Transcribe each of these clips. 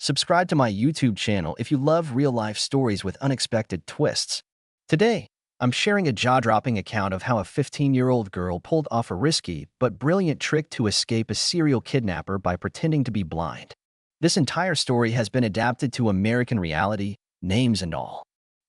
Subscribe to my YouTube channel if you love real-life stories with unexpected twists. Today, I'm sharing a jaw-dropping account of how a 15-year-old girl pulled off a risky but brilliant trick to escape a serial kidnapper by pretending to be blind. This entire story has been adapted to American reality, names and all.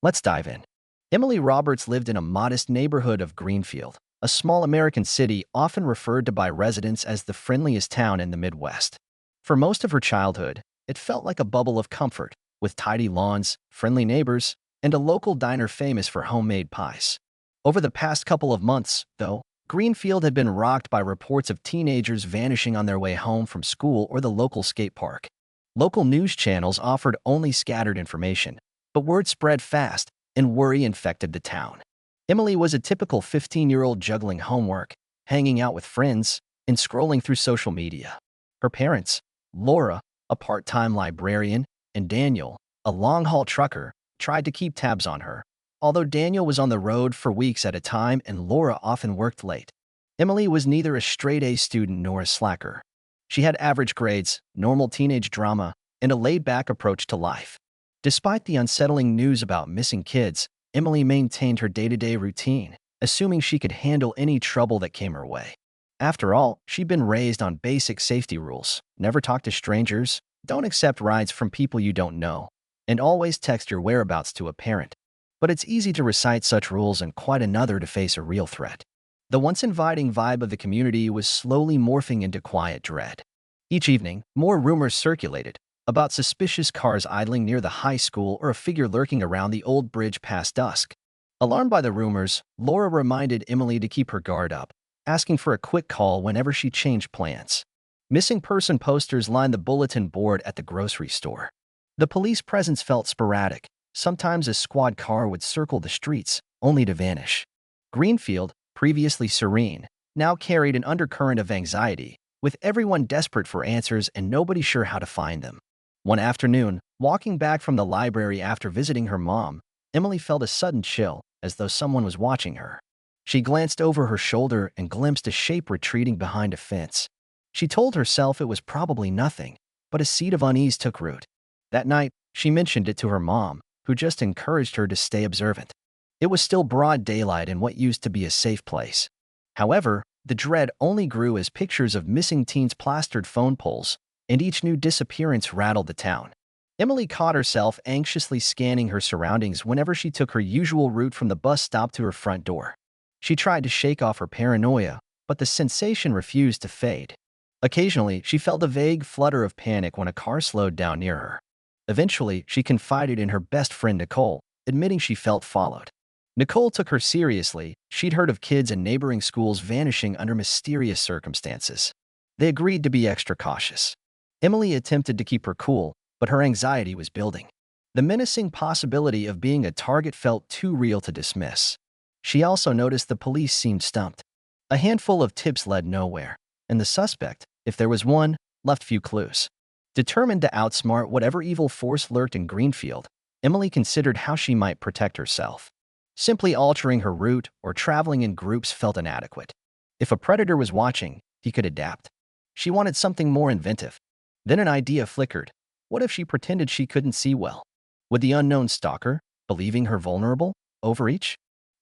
Let's dive in. Emily Roberts lived in a modest neighborhood of Greenfield, a small American city often referred to by residents as the friendliest town in the Midwest. For most of her childhood, it felt like a bubble of comfort, with tidy lawns, friendly neighbors, and a local diner famous for homemade pies. Over the past couple of months, though, Greenfield had been rocked by reports of teenagers vanishing on their way home from school or the local skate park. Local news channels offered only scattered information, but word spread fast, and worry infected the town. Emily was a typical 15-year-old juggling homework, hanging out with friends, and scrolling through social media. Her parents, Laura, a part-time librarian, and Daniel, a long-haul trucker, tried to keep tabs on her. Although Daniel was on the road for weeks at a time and Laura often worked late, Emily was neither a straight-A student nor a slacker. She had average grades, normal teenage drama, and a laid-back approach to life. Despite the unsettling news about missing kids, Emily maintained her day-to-day routine, assuming she could handle any trouble that came her way. After all, she'd been raised on basic safety rules: never talk to strangers, don't accept rides from people you don't know, and always text your whereabouts to a parent. But it's easy to recite such rules and quite another to face a real threat. The once inviting vibe of the community was slowly morphing into quiet dread. Each evening, more rumors circulated about suspicious cars idling near the high school or a figure lurking around the old bridge past dusk. Alarmed by the rumors, Laura reminded Emily to keep her guard up, asking for a quick call whenever she changed plans. Missing person posters lined the bulletin board at the grocery store. The police presence felt sporadic. Sometimes a squad car would circle the streets, only to vanish. Greenfield, previously serene, now carried an undercurrent of anxiety, with everyone desperate for answers and nobody sure how to find them. One afternoon, walking back from the library after visiting her mom, Emily felt a sudden chill, as though someone was watching her. She glanced over her shoulder and glimpsed a shape retreating behind a fence. She told herself it was probably nothing, but a seed of unease took root. That night, she mentioned it to her mom, who just encouraged her to stay observant. It was still broad daylight in what used to be a safe place. However, the dread only grew as pictures of missing teens plastered phone poles, and each new disappearance rattled the town. Emily caught herself anxiously scanning her surroundings whenever she took her usual route from the bus stop to her front door. She tried to shake off her paranoia, but the sensation refused to fade. Occasionally, she felt a vague flutter of panic when a car slowed down near her. Eventually, she confided in her best friend Nicole, admitting she felt followed. Nicole took her seriously. She'd heard of kids in neighboring schools vanishing under mysterious circumstances. They agreed to be extra cautious. Emily attempted to keep her cool, but her anxiety was building. The menacing possibility of being a target felt too real to dismiss. She also noticed the police seemed stumped. A handful of tips led nowhere, and the suspect, if there was one, left few clues. Determined to outsmart whatever evil force lurked in Greenfield, Emily considered how she might protect herself. Simply altering her route or traveling in groups felt inadequate. If a predator was watching, he could adapt. She wanted something more inventive. Then an idea flickered. What if she pretended she couldn't see well? Would the unknown stalker, believing her vulnerable, overreach?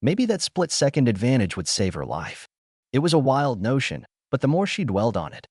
Maybe that split-second advantage would save her life. It was a wild notion, but the more she dwelled on it,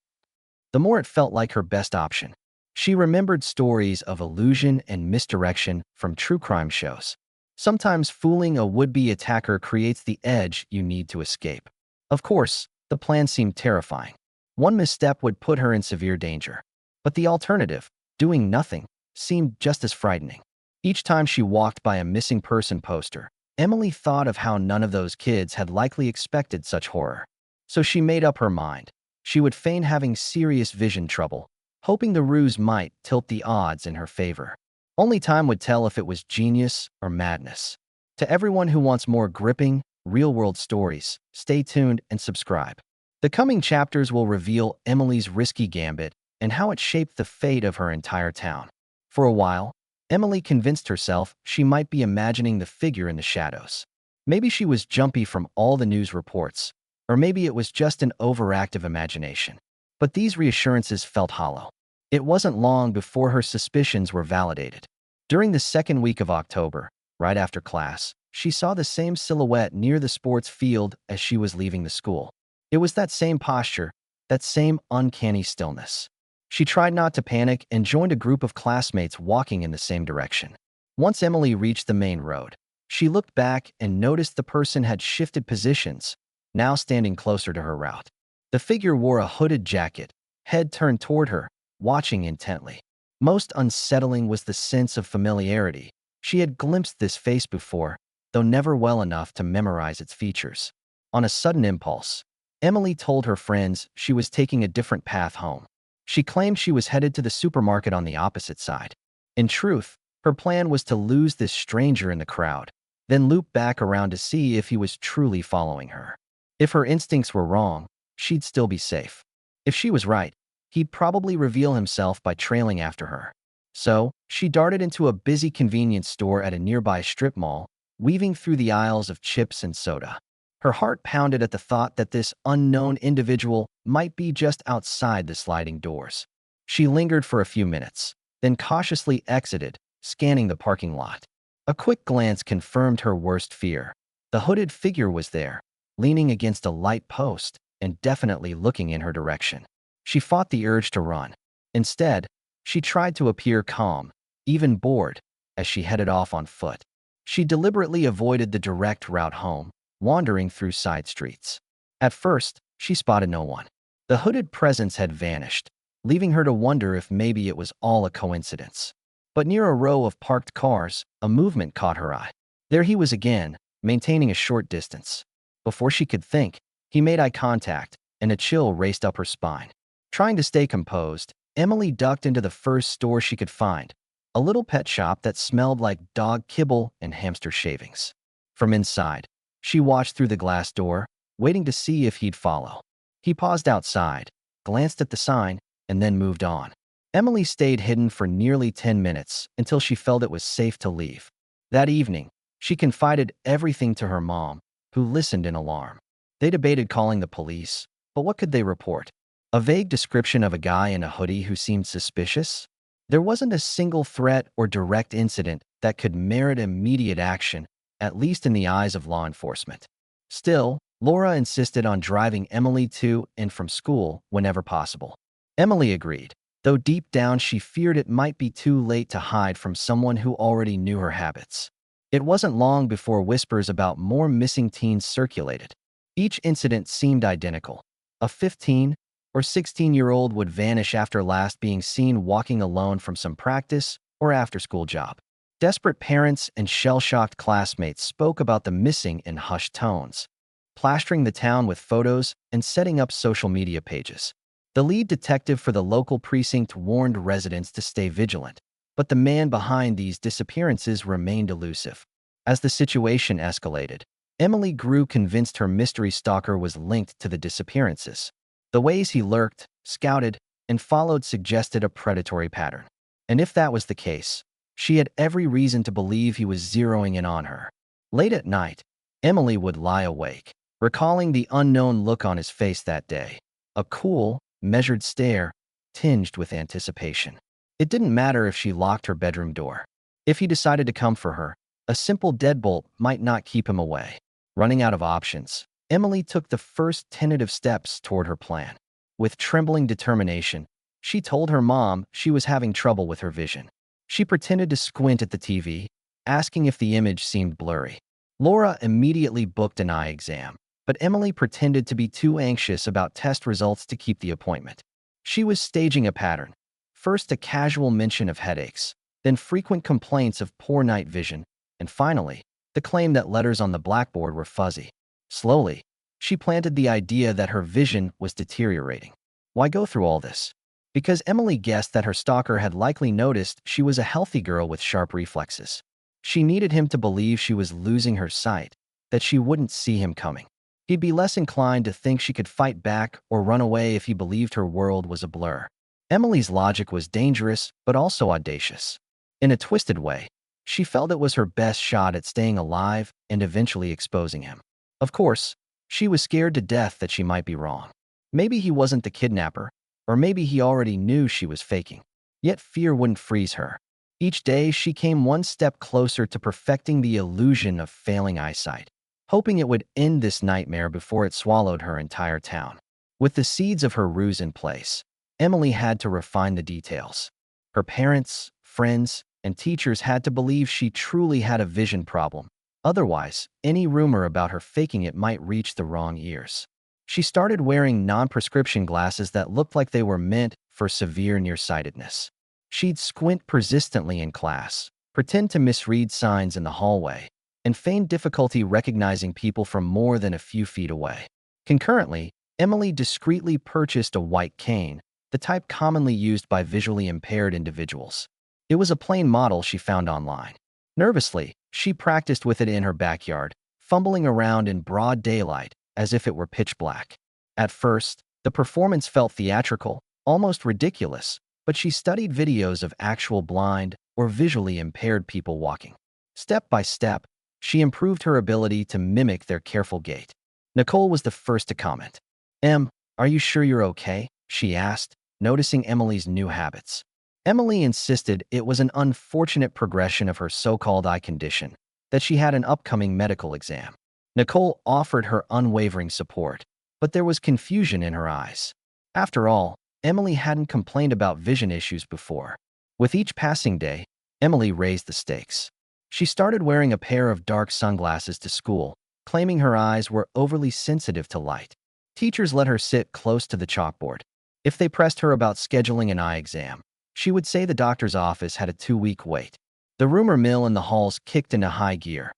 the more it felt like her best option. She remembered stories of illusion and misdirection from true crime shows. Sometimes fooling a would-be attacker creates the edge you need to escape. Of course, the plan seemed terrifying. One misstep would put her in severe danger. But the alternative, doing nothing, seemed just as frightening. Each time she walked by a missing person poster, Emily thought of how none of those kids had likely expected such horror. So she made up her mind. She would feign having serious vision trouble, hoping the ruse might tilt the odds in her favor. Only time would tell if it was genius or madness. To everyone who wants more gripping, real-world stories, stay tuned and subscribe. The coming chapters will reveal Emily's risky gambit and how it shaped the fate of her entire town. For a while, Emily convinced herself she might be imagining the figure in the shadows. Maybe she was jumpy from all the news reports, or maybe it was just an overactive imagination. But these reassurances felt hollow. It wasn't long before her suspicions were validated. During the second week of October, right after class, she saw the same silhouette near the sports field as she was leaving the school. It was that same posture, that same uncanny stillness. She tried not to panic and joined a group of classmates walking in the same direction. Once Emily reached the main road, she looked back and noticed the person had shifted positions, now standing closer to her route. The figure wore a hooded jacket, head turned toward her, watching intently. Most unsettling was the sense of familiarity. She had glimpsed this face before, though never well enough to memorize its features. On a sudden impulse, Emily told her friends she was taking a different path home. She claimed she was headed to the supermarket on the opposite side. In truth, her plan was to lose this stranger in the crowd, then loop back around to see if he was truly following her. If her instincts were wrong, she'd still be safe. If she was right, he'd probably reveal himself by trailing after her. So, she darted into a busy convenience store at a nearby strip mall, weaving through the aisles of chips and soda. Her heart pounded at the thought that this unknown individual might be just outside the sliding doors. She lingered for a few minutes, then cautiously exited, scanning the parking lot. A quick glance confirmed her worst fear. The hooded figure was there, leaning against a light post and definitely looking in her direction. She fought the urge to run. Instead, she tried to appear calm, even bored, as she headed off on foot. She deliberately avoided the direct route home, wandering through side streets. At first, she spotted no one. The hooded presence had vanished, leaving her to wonder if maybe it was all a coincidence. But near a row of parked cars, a movement caught her eye. There he was again, maintaining a short distance. Before she could think, he made eye contact, and a chill raced up her spine. Trying to stay composed, Emily ducked into the first store she could find, a little pet shop that smelled like dog kibble and hamster shavings. From inside, she watched through the glass door, waiting to see if he'd follow. He paused outside, glanced at the sign, and then moved on. Emily stayed hidden for nearly 10 minutes until she felt it was safe to leave. That evening, she confided everything to her mom, who listened in alarm. They debated calling the police, but what could they report? A vague description of a guy in a hoodie who seemed suspicious? There wasn't a single threat or direct incident that could merit immediate action, at least in the eyes of law enforcement. Still, Laura insisted on driving Emily to and from school whenever possible. Emily agreed, though deep down she feared it might be too late to hide from someone who already knew her habits. It wasn't long before whispers about more missing teens circulated. Each incident seemed identical. A 15 or 16-year-old would vanish after last being seen walking alone from some practice or after-school job. Desperate parents and shell-shocked classmates spoke about the missing in hushed tones, plastering the town with photos and setting up social media pages. The lead detective for the local precinct warned residents to stay vigilant, but the man behind these disappearances remained elusive. As the situation escalated, Emily grew convinced her mystery stalker was linked to the disappearances. The ways he lurked, scouted, and followed suggested a predatory pattern. And if that was the case, she had every reason to believe he was zeroing in on her. Late at night, Emily would lie awake, recalling the unknown look on his face that day. A cool, measured stare, tinged with anticipation. It didn't matter if she locked her bedroom door. If he decided to come for her, a simple deadbolt might not keep him away. Running out of options, Emily took the first tentative steps toward her plan. With trembling determination, she told her mom she was having trouble with her vision. She pretended to squint at the TV, asking if the image seemed blurry. Laura immediately booked an eye exam, but Emily pretended to be too anxious about test results to keep the appointment. She was staging a pattern. First a casual mention of headaches, then frequent complaints of poor night vision, and finally, the claim that letters on the blackboard were fuzzy. Slowly, she planted the idea that her vision was deteriorating. Why go through all this? Because Emily guessed that her stalker had likely noticed she was a healthy girl with sharp reflexes. She needed him to believe she was losing her sight, that she wouldn't see him coming. He'd be less inclined to think she could fight back or run away if he believed her world was a blur. Emily's logic was dangerous, but also audacious. In a twisted way, she felt it was her best shot at staying alive and eventually exposing him. Of course, she was scared to death that she might be wrong. Maybe he wasn't the kidnapper, Or maybe he already knew she was faking. Yet fear wouldn't freeze her. Each day, she came one step closer to perfecting the illusion of failing eyesight, hoping it would end this nightmare before it swallowed her entire town. With the seeds of her ruse in place, Emily had to refine the details. Her parents, friends, and teachers had to believe she truly had a vision problem. Otherwise, any rumor about her faking it might reach the wrong ears. She started wearing non-prescription glasses that looked like they were meant for severe nearsightedness. She'd squint persistently in class, pretend to misread signs in the hallway, and feign difficulty recognizing people from more than a few feet away. Concurrently, Emily discreetly purchased a white cane, the type commonly used by visually impaired individuals. It was a plain model she found online. Nervously, she practiced with it in her backyard, fumbling around in broad daylight as if it were pitch black. At first, the performance felt theatrical, almost ridiculous, but she studied videos of actual blind or visually impaired people walking. Step by step, she improved her ability to mimic their careful gait. Nicole was the first to comment. Are you sure you're okay?" she asked, noticing Emily's new habits. Emily insisted it was an unfortunate progression of her so-called eye condition, that she had an upcoming medical exam. Nicole offered her unwavering support, but there was confusion in her eyes. After all, Emily hadn't complained about vision issues before. With each passing day, Emily raised the stakes. She started wearing a pair of dark sunglasses to school, claiming her eyes were overly sensitive to light. Teachers let her sit close to the chalkboard. If they pressed her about scheduling an eye exam, she would say the doctor's office had a 2-week wait. The rumor mill in the halls kicked into high gear.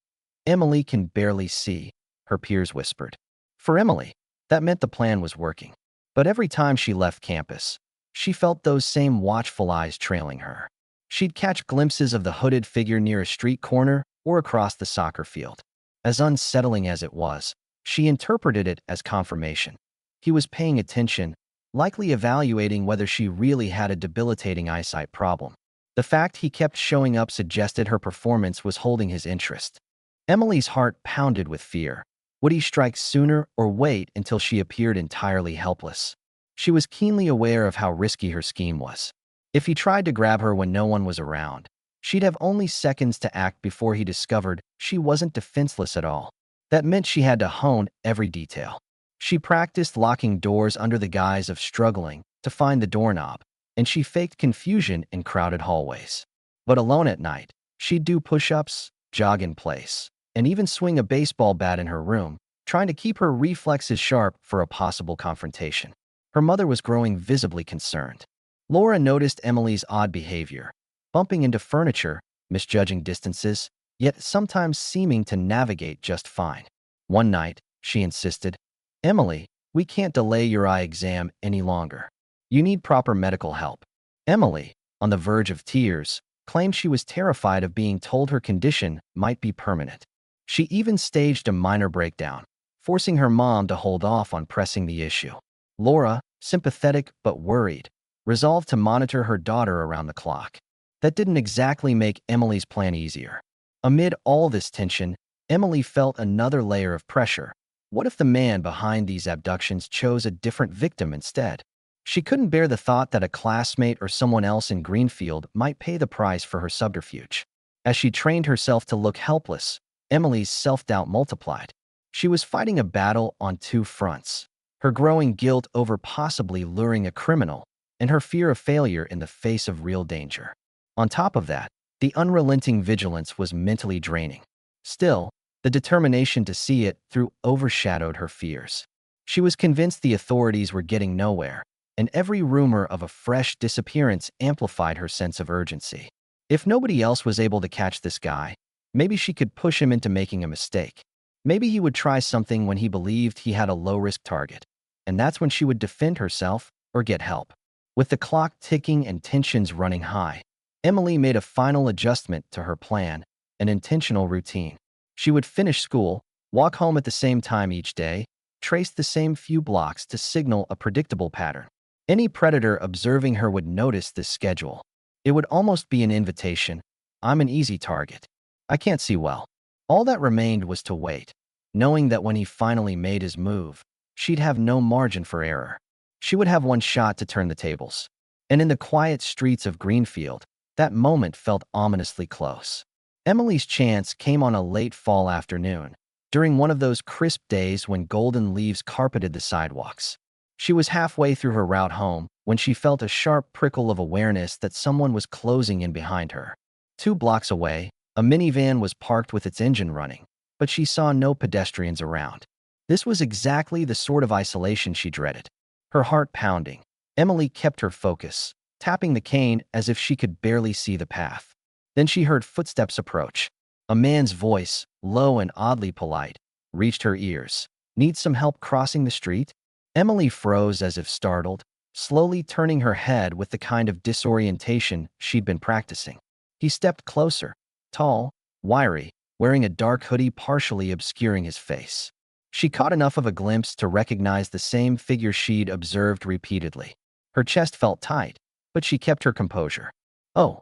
"Emily can barely see," her peers whispered. For Emily, that meant the plan was working. But every time she left campus, she felt those same watchful eyes trailing her. She'd catch glimpses of the hooded figure near a street corner or across the soccer field. As unsettling as it was, she interpreted it as confirmation. He was paying attention, likely evaluating whether she really had a debilitating eyesight problem. The fact he kept showing up suggested her performance was holding his interest. Emily's heart pounded with fear. Would he strike sooner or wait until she appeared entirely helpless? She was keenly aware of how risky her scheme was. If he tried to grab her when no one was around, she'd have only seconds to act before he discovered she wasn't defenseless at all. That meant she had to hone every detail. She practiced locking doors under the guise of struggling to find the doorknob, and she faked confusion in crowded hallways. But alone at night, she'd do push-ups, jog in place, and even swing a baseball bat in her room, trying to keep her reflexes sharp for a possible confrontation. Her mother was growing visibly concerned. Laura noticed Emily's odd behavior, bumping into furniture, misjudging distances, yet sometimes seeming to navigate just fine. One night, she insisted, "Emily, we can't delay your eye exam any longer. You need proper medical help." Emily, on the verge of tears, claimed she was terrified of being told her condition might be permanent. She even staged a minor breakdown, forcing her mom to hold off on pressing the issue. Laura, sympathetic but worried, resolved to monitor her daughter around the clock. That didn't exactly make Emily's plan easier. Amid all this tension, Emily felt another layer of pressure. What if the man behind these abductions chose a different victim instead? She couldn't bear the thought that a classmate or someone else in Greenfield might pay the price for her subterfuge. As she trained herself to look helpless, Emily's self-doubt multiplied. She was fighting a battle on two fronts: her growing guilt over possibly luring a criminal, and her fear of failure in the face of real danger. On top of that, the unrelenting vigilance was mentally draining. Still, the determination to see it through overshadowed her fears. She was convinced the authorities were getting nowhere, and every rumor of a fresh disappearance amplified her sense of urgency. If nobody else was able to catch this guy, maybe she could push him into making a mistake. Maybe he would try something when he believed he had a low-risk target, and that's when she would defend herself or get help. With the clock ticking and tensions running high, Emily made a final adjustment to her plan, an intentional routine. She would finish school, walk home at the same time each day, trace the same few blocks to signal a predictable pattern. Any predator observing her would notice this schedule. It would almost be an invitation. "I'm an easy target. I can't see well." All that remained was to wait, knowing that when he finally made his move, she'd have no margin for error. She would have one shot to turn the tables. And in the quiet streets of Greenfield, that moment felt ominously close. Emily's chance came on a late fall afternoon, during one of those crisp days when golden leaves carpeted the sidewalks. She was halfway through her route home when she felt a sharp prickle of awareness that someone was closing in behind her. 2 blocks away, a minivan was parked with its engine running, but she saw no pedestrians around. This was exactly the sort of isolation she dreaded. Her heart pounding, Emily kept her focus, tapping the cane as if she could barely see the path. Then she heard footsteps approach. A man's voice, low and oddly polite, reached her ears. "Need some help crossing the street?" Emily froze as if startled, slowly turning her head with the kind of disorientation she'd been practicing. He stepped closer, tall, wiry, wearing a dark hoodie partially obscuring his face. She caught enough of a glimpse to recognize the same figure she'd observed repeatedly. Her chest felt tight, but she kept her composure. "Oh,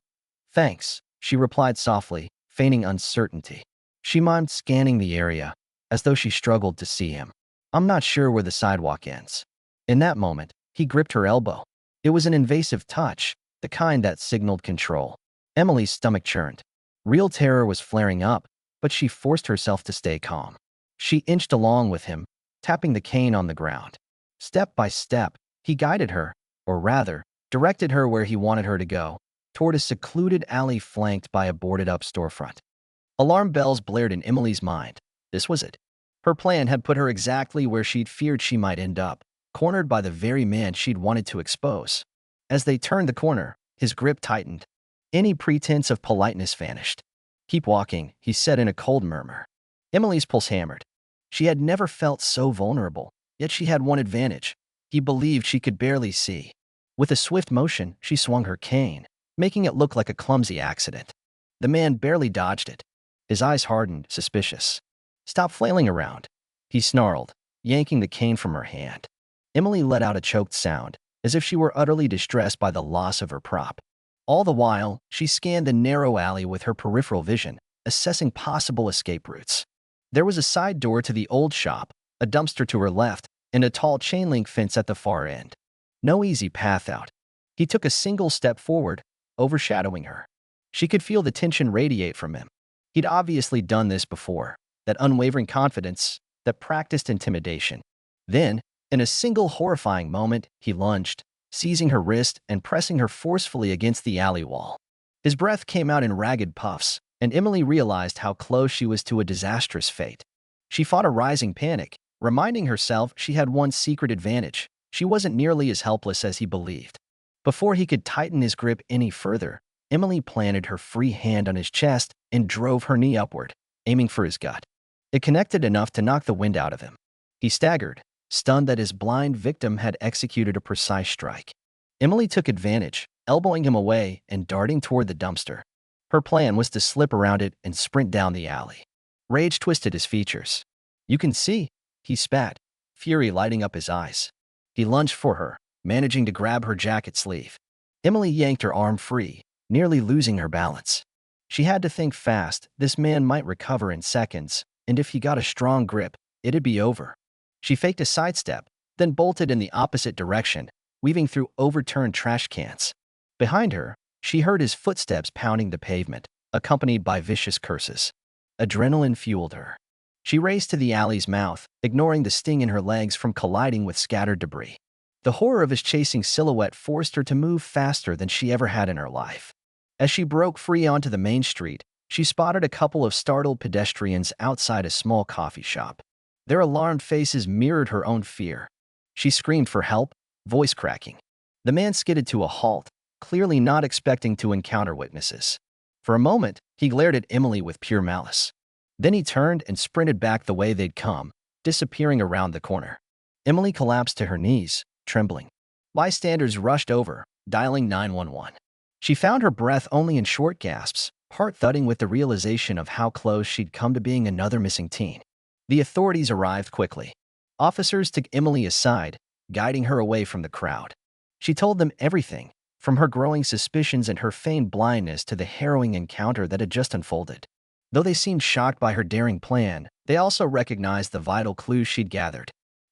thanks," she replied softly, feigning uncertainty. She mimed scanning the area, as though she struggled to see him. "I'm not sure where the sidewalk ends." In that moment, he gripped her elbow. It was an invasive touch, the kind that signaled control. Emily's stomach churned. Real terror was flaring up, but she forced herself to stay calm. She inched along with him, tapping the cane on the ground. Step by step, he guided her, or rather, directed her where he wanted her to go, toward a secluded alley flanked by a boarded-up storefront. Alarm bells blared in Emily's mind. This was it. Her plan had put her exactly where she'd feared she might end up, cornered by the very man she'd wanted to expose. As they turned the corner, his grip tightened. Any pretense of politeness vanished. "Keep walking," he said in a cold murmur. Emily's pulse hammered. She had never felt so vulnerable, yet she had one advantage. He believed she could barely see. With a swift motion, she swung her cane, making it look like a clumsy accident. The man barely dodged it. His eyes hardened, suspicious. "Stop flailing around," he snarled, yanking the cane from her hand. Emily let out a choked sound, as if she were utterly distressed by the loss of her prop. All the while, she scanned the narrow alley with her peripheral vision, assessing possible escape routes. There was a side door to the old shop, a dumpster to her left, and a tall chain-link fence at the far end. No easy path out. He took a single step forward, overshadowing her. She could feel the tension radiate from him. He'd obviously done this before, that unwavering confidence, that practiced intimidation. Then, in a single horrifying moment, he lunged, seizing her wrist and pressing her forcefully against the alley wall. His breath came out in ragged puffs, and Emily realized how close she was to a disastrous fate. She fought a rising panic, reminding herself she had one secret advantage. She wasn't nearly as helpless as he believed. Before he could tighten his grip any further, Emily planted her free hand on his chest and drove her knee upward, aiming for his gut. It connected enough to knock the wind out of him. He staggered, stunned that his blind victim had executed a precise strike. Emily took advantage, elbowing him away and darting toward the dumpster. Her plan was to slip around it and sprint down the alley. Rage twisted his features. "You can see," he spat, fury lighting up his eyes. He lunged for her, managing to grab her jacket sleeve. Emily yanked her arm free, nearly losing her balance. She had to think fast. This man might recover in seconds, and if he got a strong grip, it'd be over. She faked a sidestep, then bolted in the opposite direction, weaving through overturned trash cans. Behind her, she heard his footsteps pounding the pavement, accompanied by vicious curses. Adrenaline fueled her. She raced to the alley's mouth, ignoring the sting in her legs from colliding with scattered debris. The horror of his chasing silhouette forced her to move faster than she ever had in her life. As she broke free onto the main street, she spotted a couple of startled pedestrians outside a small coffee shop. Their alarmed faces mirrored her own fear. She screamed for help, voice cracking. The man skidded to a halt, clearly not expecting to encounter witnesses. For a moment, he glared at Emily with pure malice. Then he turned and sprinted back the way they'd come, disappearing around the corner. Emily collapsed to her knees, trembling. Bystanders rushed over, dialing 911. She found her breath only in short gasps, heart thudding with the realization of how close she'd come to being another missing teen. The authorities arrived quickly. Officers took Emily aside, guiding her away from the crowd. She told them everything, from her growing suspicions and her feigned blindness to the harrowing encounter that had just unfolded. Though they seemed shocked by her daring plan, they also recognized the vital clues she'd gathered.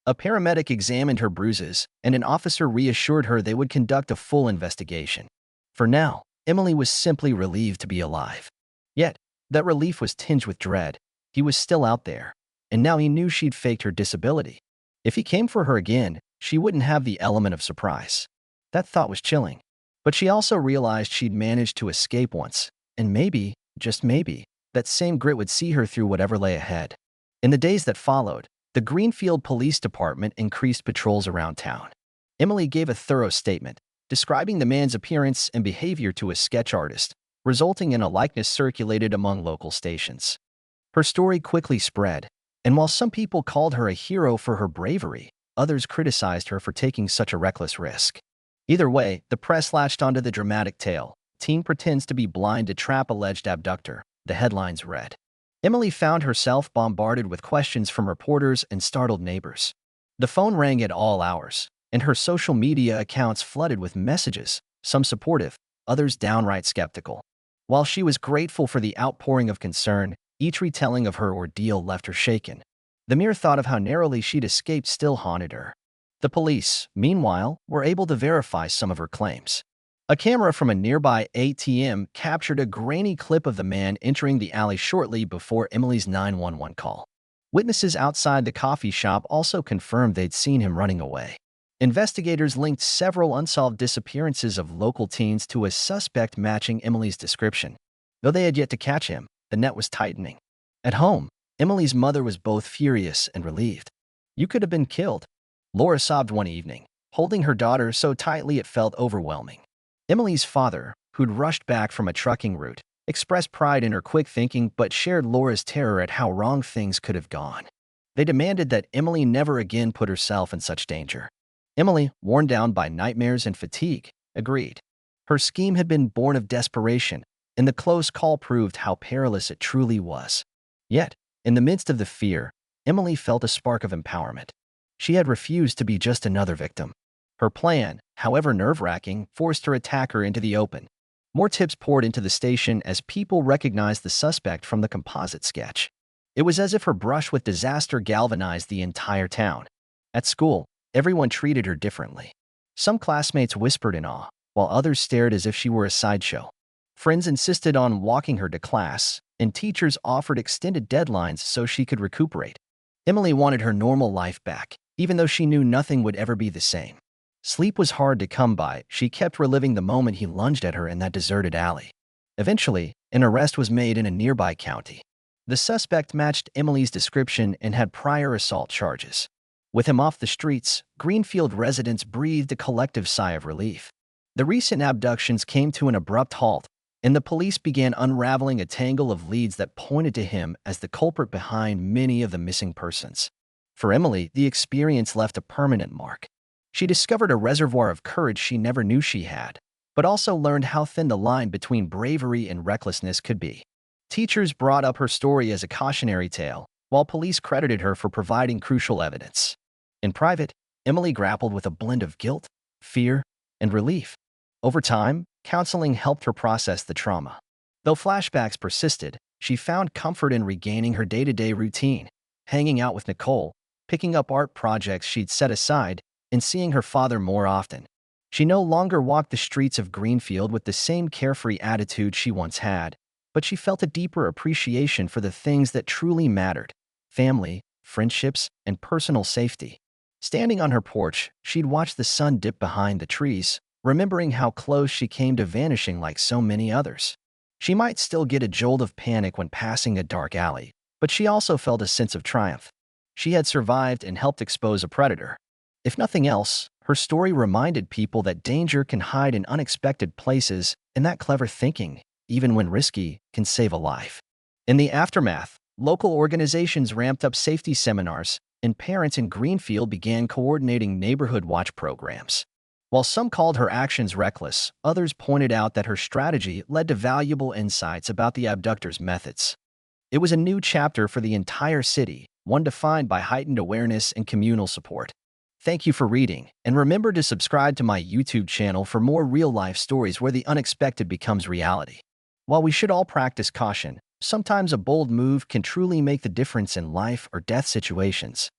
A paramedic examined her bruises, and an officer reassured her they would conduct a full investigation. For now, Emily was simply relieved to be alive. Yet, that relief was tinged with dread. He was still out there, and now he knew she'd faked her disability. If he came for her again, she wouldn't have the element of surprise. That thought was chilling. But she also realized she'd managed to escape once, and maybe, just maybe, that same grit would see her through whatever lay ahead. In the days that followed, the Greenfield Police Department increased patrols around town. Emily gave a thorough statement, describing the man's appearance and behavior to a sketch artist, resulting in a likeness circulated among local stations. Her story quickly spread, and while some people called her a hero for her bravery, others criticized her for taking such a reckless risk. Either way, the press latched onto the dramatic tale. Teen pretends to be blind to trap alleged abductor, the headlines read. Emily found herself bombarded with questions from reporters and startled neighbors. The phone rang at all hours, and her social media accounts flooded with messages, some supportive, others downright skeptical. While she was grateful for the outpouring of concern, each retelling of her ordeal left her shaken. The mere thought of how narrowly she'd escaped still haunted her. The police, meanwhile, were able to verify some of her claims. A camera from a nearby ATM captured a grainy clip of the man entering the alley shortly before Emily's 911 call. Witnesses outside the coffee shop also confirmed they'd seen him running away. Investigators linked several unsolved disappearances of local teens to a suspect matching Emily's description. Though they had yet to catch him, the net was tightening. At home, Emily's mother was both furious and relieved. "You could have been killed," Laura sobbed one evening, holding her daughter so tightly it felt overwhelming. Emily's father, who'd rushed back from a trucking route, expressed pride in her quick thinking but shared Laura's terror at how wrong things could have gone. They demanded that Emily never again put herself in such danger. Emily, worn down by nightmares and fatigue, agreed. Her scheme had been born of desperation, and the close call proved how perilous it truly was. Yet, in the midst of the fear, Emily felt a spark of empowerment. She had refused to be just another victim. Her plan, however nerve-wracking, forced her attacker into the open. More tips poured into the station as people recognized the suspect from the composite sketch. It was as if her brush with disaster galvanized the entire town. At school, everyone treated her differently. Some classmates whispered in awe, while others stared as if she were a sideshow. Friends insisted on walking her to class, and teachers offered extended deadlines so she could recuperate. Emily wanted her normal life back, even though she knew nothing would ever be the same. Sleep was hard to come by. She kept reliving the moment he lunged at her in that deserted alley. Eventually, an arrest was made in a nearby county. The suspect matched Emily's description and had prior assault charges. With him off the streets, Greenfield residents breathed a collective sigh of relief. The recent abductions came to an abrupt halt, and the police began unraveling a tangle of leads that pointed to him as the culprit behind many of the missing persons. For Emily, the experience left a permanent mark. She discovered a reservoir of courage she never knew she had, but also learned how thin the line between bravery and recklessness could be. Teachers brought up her story as a cautionary tale, while police credited her for providing crucial evidence. In private, Emily grappled with a blend of guilt, fear, and relief. Over time, counseling helped her process the trauma. Though flashbacks persisted, she found comfort in regaining her day-to-day routine, hanging out with Nicole, picking up art projects she'd set aside, and seeing her father more often. She no longer walked the streets of Greenfield with the same carefree attitude she once had, but she felt a deeper appreciation for the things that truly mattered: family, friendships, and personal safety. Standing on her porch, she'd watch the sun dip behind the trees, remembering how close she came to vanishing like so many others. She might still get a jolt of panic when passing a dark alley, but she also felt a sense of triumph. She had survived and helped expose a predator. If nothing else, her story reminded people that danger can hide in unexpected places, and that clever thinking, even when risky, can save a life. In the aftermath, local organizations ramped up safety seminars, and parents in Greenfield began coordinating neighborhood watch programs. While some called her actions reckless, others pointed out that her strategy led to valuable insights about the abductor's methods. It was a new chapter for the entire city, one defined by heightened awareness and communal support. Thank you for reading, and remember to subscribe to my YouTube channel for more real-life stories where the unexpected becomes reality. While we should all practice caution, sometimes a bold move can truly make the difference in life or death situations.